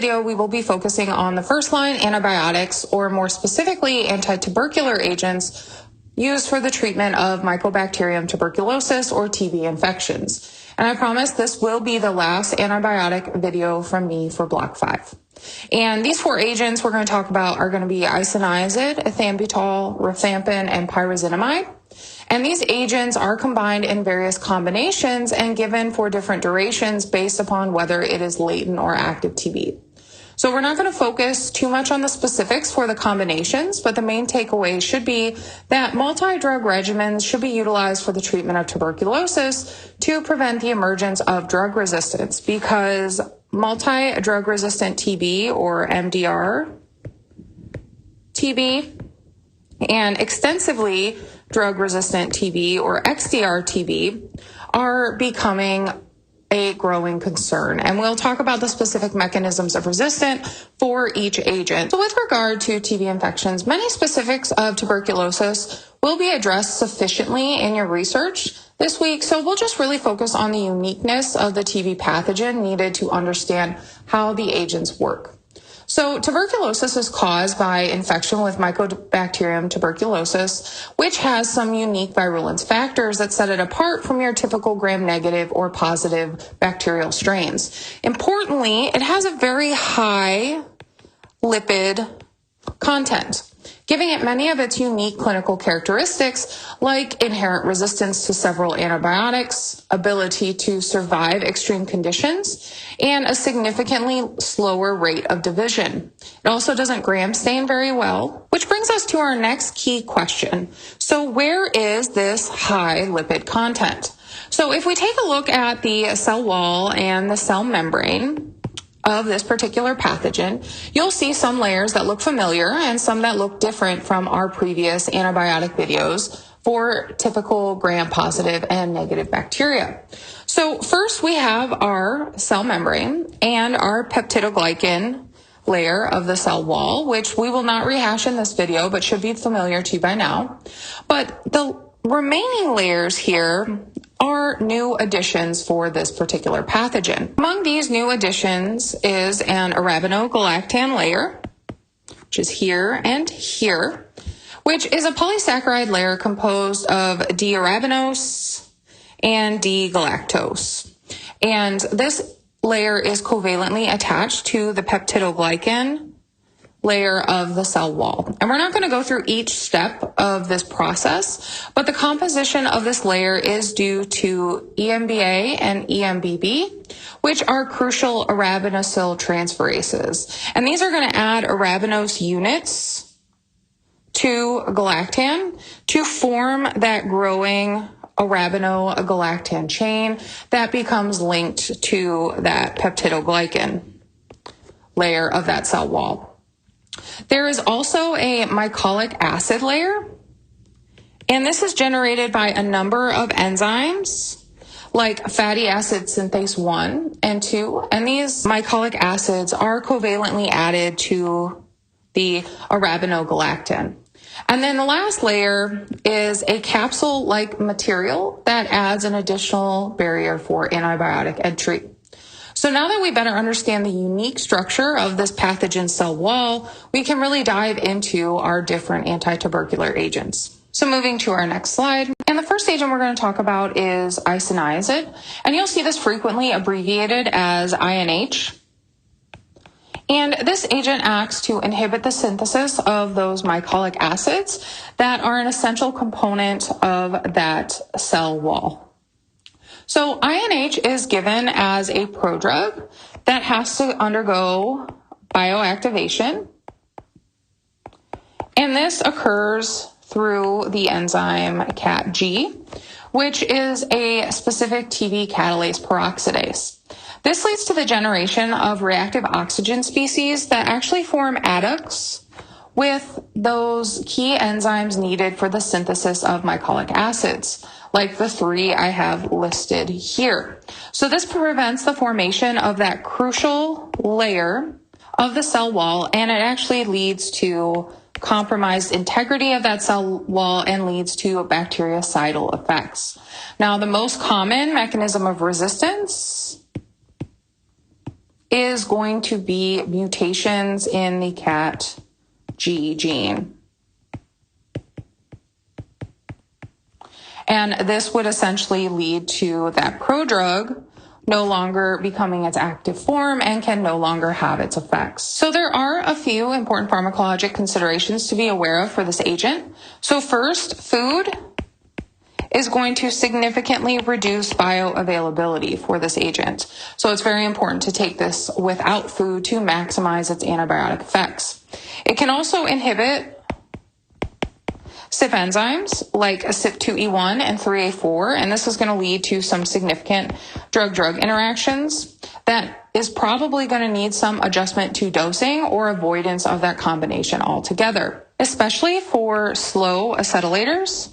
video, we will be focusing on the first-line antibiotics, or more specifically, antitubercular agents used for the treatment of Mycobacterium tuberculosis or TB infections. And I promise this will be the last antibiotic video from me for Block 5. And these 4 agents we're going to talk about are going to be isoniazid, ethambutol, rifampin, and pyrazinamide. And these agents are combined in various combinations and given for different durations based upon whether it is latent or active TB. So we're not going to focus too much on the specifics for the combinations, but the main takeaway should be that multi-drug regimens should be utilized for the treatment of tuberculosis to prevent the emergence of drug resistance, because multi-drug resistant TB, or MDR TB, and extensively drug-resistant TB, or XDR TB, are becoming a growing concern. And we'll talk about the specific mechanisms of resistance for each agent. So with regard to TB infections, many specifics of tuberculosis will be addressed sufficiently in your research this week. So we'll just really focus on the uniqueness of the TB pathogen needed to understand how the agents work. So tuberculosis is caused by infection with Mycobacterium tuberculosis, which has some unique virulence factors that set it apart from your typical gram-negative or positive bacterial strains. Importantly, it has a very high lipid content, giving it many of its unique clinical characteristics like inherent resistance to several antibiotics, ability to survive extreme conditions, and a significantly slower rate of division. It also doesn't gram stain very well, which brings us to our next key question. So where is this high lipid content? So if we take a look at the cell wall and the cell membrane of this particular pathogen, you'll see some layers that look familiar and some that look different from our previous antibiotic videos for typical gram-positive and negative bacteria. So first we have our cell membrane and our peptidoglycan layer of the cell wall, which we will not rehash in this video, but should be familiar to you by now. But the remaining layers here are new additions for this particular pathogen. Among these new additions is an arabinogalactan layer, which is here and here, which is a polysaccharide layer composed of D-arabinose and D-galactose. And this layer is covalently attached to the peptidoglycan layer of the cell wall. And we're not going to go through each step of this process, but the composition of this layer is due to EMBA and EMBB, which are crucial arabinosyl transferases. And these are going to add arabinose units to galactan to form that growing arabinogalactan chain that becomes linked to that peptidoglycan layer of that cell wall. There is also a mycolic acid layer, and this is generated by a number of enzymes like fatty acid synthase 1 and 2, and these mycolic acids are covalently added to the arabinogalactan. And then the last layer is a capsule-like material that adds an additional barrier for antibiotic entry. So now that we better understand the unique structure of this pathogen cell wall, we can really dive into our different antitubercular agents. So moving to our next slide, and the first agent we're going to talk about is isoniazid, and you'll see this frequently abbreviated as INH. And this agent acts to inhibit the synthesis of those mycolic acids that are an essential component of that cell wall. So INH is given as a prodrug that has to undergo bioactivation, and this occurs through the enzyme CATG, which is a specific TB catalase peroxidase. This leads to the generation of reactive oxygen species that actually form adducts with those key enzymes needed for the synthesis of mycolic acids, like the 3 I have listed here. So this prevents the formation of that crucial layer of the cell wall, and it actually leads to compromised integrity of that cell wall and leads to bactericidal effects. Now, the most common mechanism of resistance is going to be mutations in the CAT-G gene. And this would essentially lead to that prodrug no longer becoming its active form and can no longer have its effects. So there are a few important pharmacologic considerations to be aware of for this agent. So first, food is going to significantly reduce bioavailability for this agent. So it's very important to take this without food to maximize its antibiotic effects. It can also inhibit CYP enzymes like CYP2E1 and 3A4, and this is going to lead to some significant drug-drug interactions that is probably going to need some adjustment to dosing or avoidance of that combination altogether, especially for slow acetylators.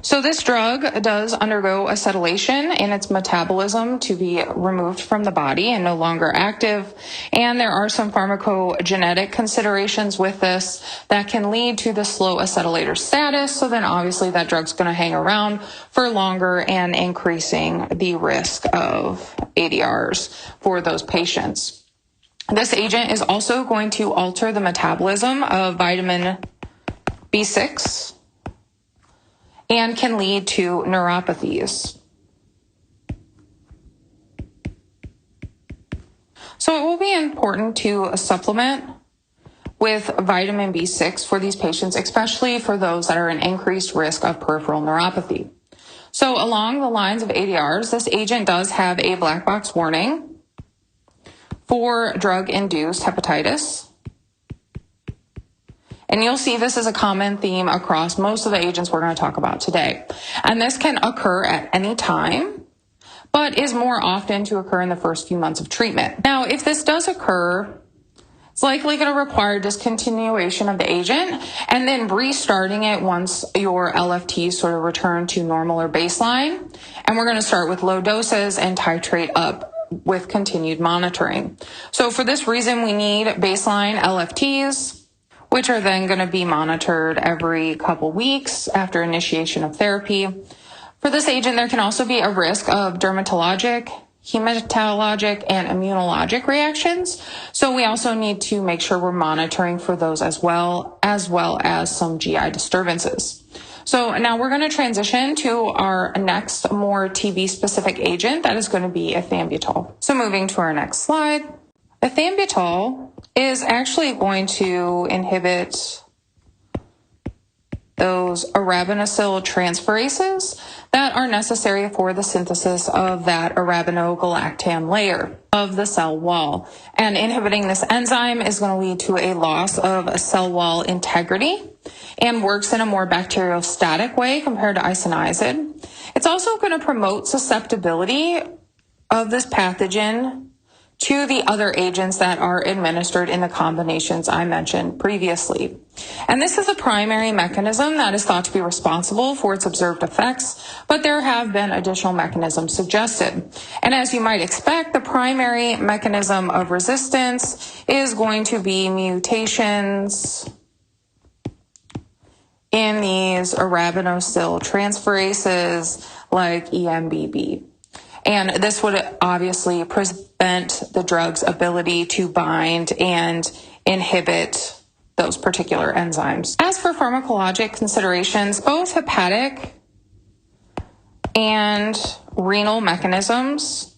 So this drug does undergo acetylation in its metabolism to be removed from the body and no longer active. And there are some pharmacogenetic considerations with this that can lead to the slow acetylator status. So then obviously that drug's going to hang around for longer and increasing the risk of ADRs for those patients. This agent is also going to alter the metabolism of vitamin B6 and can lead to neuropathies. So it will be important to supplement with vitamin B6 for these patients, especially for those that are at increased risk of peripheral neuropathy. So along the lines of ADRs, this agent does have a black box warning for drug-induced hepatitis. And you'll see this is a common theme across most of the agents we're going to talk about today. And this can occur at any time, but is more often to occur in the first few months of treatment. Now, if this does occur, it's likely going to require discontinuation of the agent and then restarting it once your LFTs sort of return to normal or baseline. And we're going to start with low doses and titrate up with continued monitoring. So for this reason, we need baseline LFTs, which are then going to be monitored every couple weeks after initiation of therapy. For this agent, there can also be a risk of dermatologic, hematologic, and immunologic reactions. So we also need to make sure we're monitoring for those as well as some GI disturbances. So now we're going to transition to our next more TB-specific agent that is going to be ethambutol. So moving to our next slide. Ethambutol is actually going to inhibit those arabinosyl transferases that are necessary for the synthesis of that arabinogalactan layer of the cell wall. And inhibiting this enzyme is going to lead to a loss of cell wall integrity and works in a more bacteriostatic way compared to isoniazid. It's also going to promote susceptibility of this pathogen to the other agents that are administered in the combinations I mentioned previously. And this is a primary mechanism that is thought to be responsible for its observed effects, but there have been additional mechanisms suggested. And as you might expect, the primary mechanism of resistance is going to be mutations in these arabinosyl transferases like EMBB. And this would obviously prevent the drug's ability to bind and inhibit those particular enzymes. As for pharmacologic considerations, both hepatic and renal mechanisms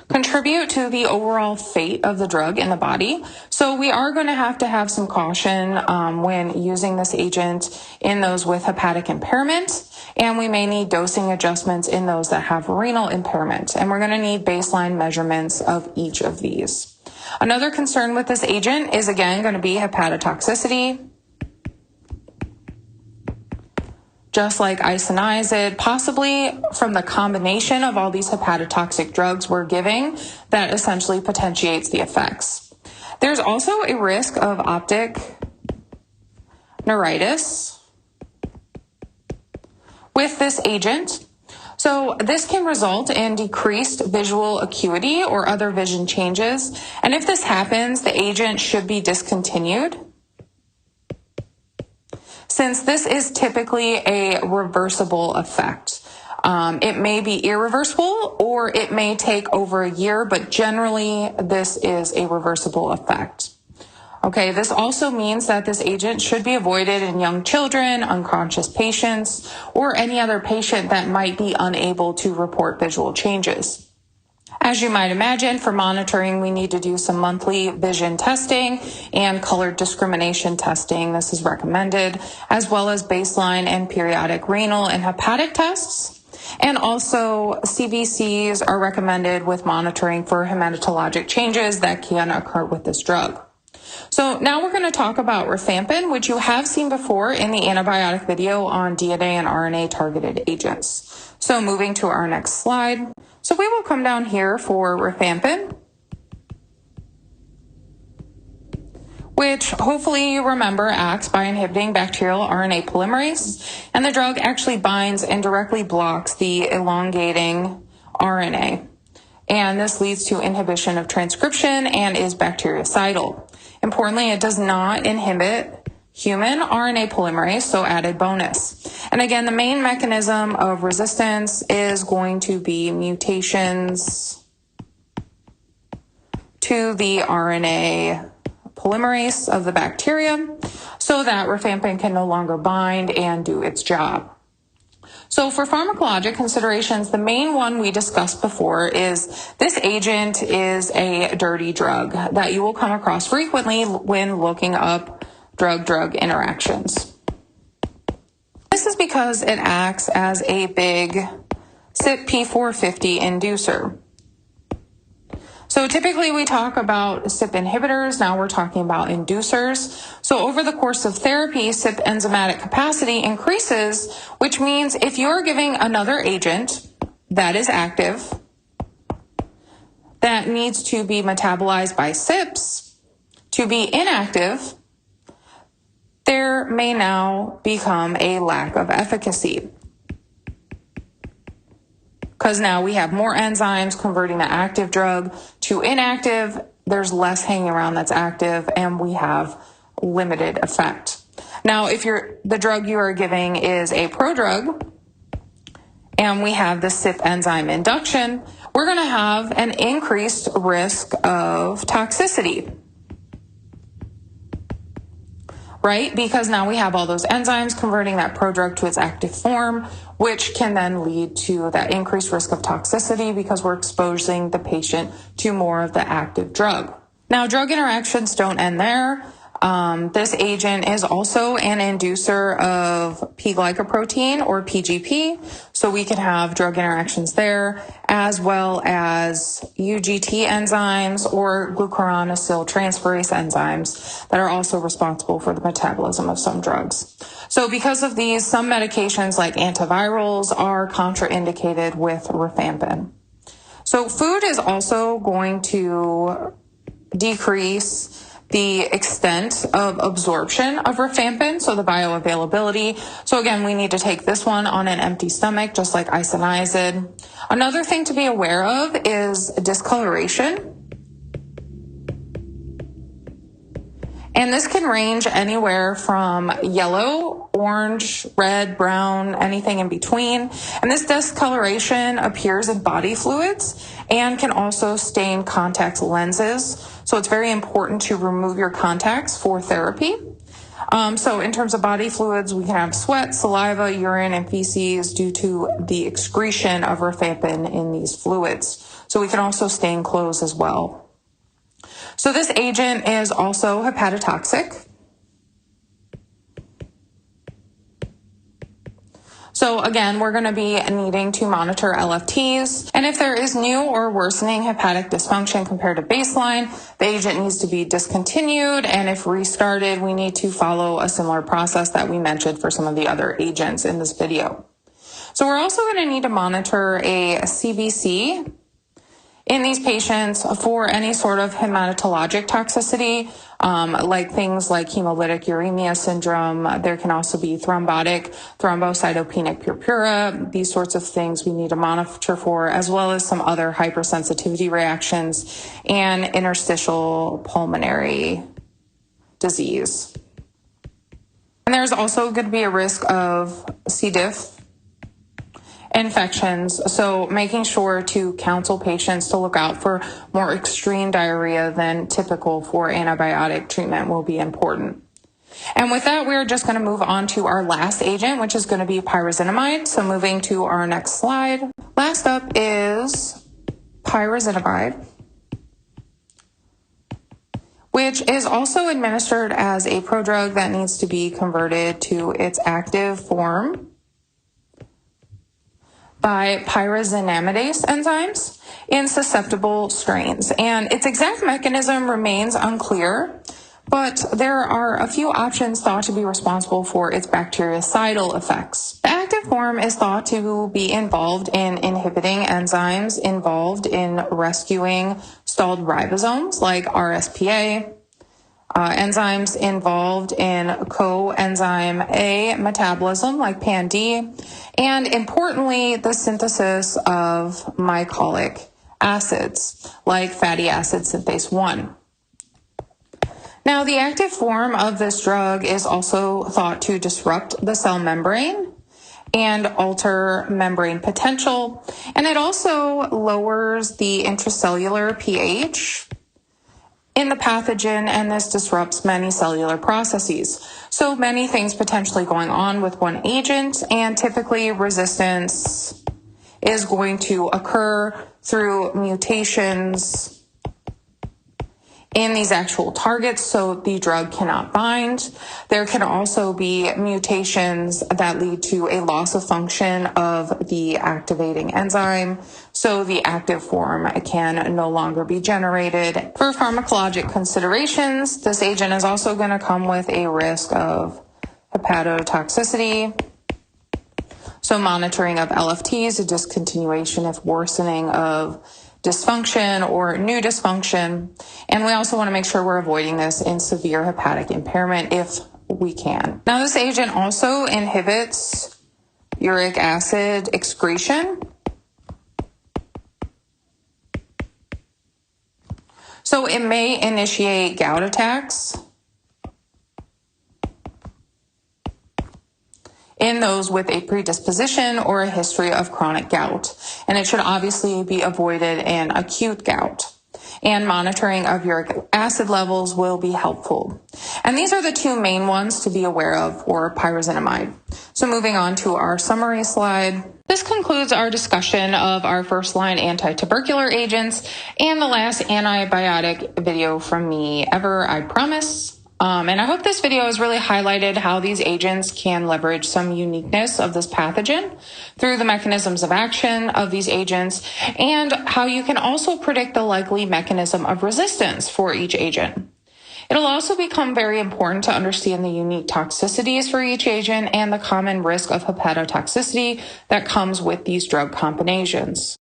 contribute to the overall fate of the drug in the body. So we are going to have some caution when using this agent in those with hepatic impairment, and we may need dosing adjustments in those that have renal impairment. And we're going to need baseline measurements of each of these. Another concern with this agent is, again, going to be hepatotoxicity. Just like isoniazid, possibly from the combination of all these hepatotoxic drugs we're giving that essentially potentiates the effects. There's also a risk of optic neuritis with this agent. So this can result in decreased visual acuity or other vision changes. And if this happens, the agent should be discontinued, since this is typically a reversible effect It may be irreversible or it may take over a year, but generally this is a reversible effect. Okay, this also means that this agent should be avoided in young children, unconscious patients, or any other patient that might be unable to report visual changes. As you might imagine, for monitoring, we need to do some monthly vision testing and color discrimination testing. This is recommended, as well as baseline and periodic renal and hepatic tests. And also CBCs are recommended with monitoring for hematologic changes that can occur with this drug. So now we're going to talk about rifampin, which you have seen before in the antibiotic video on DNA and RNA targeted agents. So moving to our next slide. So we will come down here for rifampin, which hopefully you remember acts by inhibiting bacterial RNA polymerase, and the drug actually binds and directly blocks the elongating RNA. And this leads to inhibition of transcription and is bactericidal. Importantly, it does not inhibit human RNA polymerase, so added bonus. And again, the main mechanism of resistance is going to be mutations to the RNA polymerase of the bacteria so that rifampin can no longer bind and do its job. So for pharmacologic considerations, the main one we discussed before is this agent is a dirty drug that you will come across frequently when looking up drug-drug interactions. This is because it acts as a big CYP450 inducer. So typically we talk about CYP inhibitors, now we're talking about inducers. So over the course of therapy, CYP enzymatic capacity increases, which means if you're giving another agent that is active, that needs to be metabolized by CYPs to be inactive, there may now become a lack of efficacy. Because now we have more enzymes converting the active drug to inactive, there's less hanging around that's active, and we have limited effect. Now, if the drug you are giving is a prodrug, and we have the CYP enzyme induction, we're going to have an increased risk of toxicity. Right? Because now we have all those enzymes converting that prodrug to its active form, which can then lead to that increased risk of toxicity because we're exposing the patient to more of the active drug. Now, drug interactions don't end there. This agent is also an inducer of P-glycoprotein or PGP, so we can have drug interactions there, as well as UGT enzymes or glucuronidyltransferase enzymes that are also responsible for the metabolism of some drugs. So because of these, some medications like antivirals are contraindicated with rifampin. So food is also going to decrease the extent of absorption of rifampin, so the bioavailability. So again, we need to take this one on an empty stomach, just like isoniazid. Another thing to be aware of is discoloration. And this can range anywhere from yellow, orange, red, brown, anything in between. And this discoloration appears in body fluids and can also stain contact lenses. So it's very important to remove your contacts for therapy. So in terms of body fluids, we can have sweat, saliva, urine, and feces due to the excretion of rifampin in these fluids. So we can also stain clothes as well. So this agent is also hepatotoxic. So again, we're going to be needing to monitor LFTs. And if there is new or worsening hepatic dysfunction compared to baseline, the agent needs to be discontinued. And if restarted, we need to follow a similar process that we mentioned for some of the other agents in this video. So we're also going to need to monitor a CBC in these patients for any sort of hematologic toxicity, like things like hemolytic uremia syndrome. There can also be thrombotic thrombocytopenic purpura. These sorts of things we need to monitor for, as well as some other hypersensitivity reactions and interstitial pulmonary disease. And there's also going to be a risk of C. diff infections. So making sure to counsel patients to look out for more extreme diarrhea than typical for antibiotic treatment will be important. And with that, we're just going to move on to our last agent, which is going to be pyrazinamide. So moving to our next slide. Last up is pyrazinamide, which is also administered as a prodrug that needs to be converted to its active form by pyrazinamidase enzymes in susceptible strains. And its exact mechanism remains unclear, but there are a few options thought to be responsible for its bactericidal effects. The active form is thought to be involved in inhibiting enzymes involved in rescuing stalled ribosomes like RSPA, enzymes involved in coenzyme A metabolism like PAN-D, and importantly, the synthesis of mycolic acids like fatty acid synthase 1. Now, the active form of this drug is also thought to disrupt the cell membrane and alter membrane potential, and it also lowers the intracellular pH in the pathogen, and this disrupts many cellular processes. So many things potentially going on with one agent, and typically resistance is going to occur through mutations in these actual targets, so the drug cannot bind. There can also be mutations that lead to a loss of function of the activating enzyme, so the active form can no longer be generated. For pharmacologic considerations, this agent is also going to come with a risk of hepatotoxicity, so monitoring of LFTs, a discontinuation if worsening of dysfunction or new dysfunction. And we also want to make sure we're avoiding this in severe hepatic impairment if we can. Now, this agent also inhibits uric acid excretion. So it may initiate gout attacks in those with a predisposition or a history of chronic gout. And it should obviously be avoided in acute gout. And monitoring of uric acid levels will be helpful. And these are the two main ones to be aware of for pyrazinamide. So moving on to our summary slide. This concludes our discussion of our first-line antitubercular agents and the last antibiotic video from me ever, I promise. And I hope this video has really highlighted how these agents can leverage some uniqueness of this pathogen through the mechanisms of action of these agents, and how you can also predict the likely mechanism of resistance for each agent. It'll also become very important to understand the unique toxicities for each agent and the common risk of hepatotoxicity that comes with these drug combinations.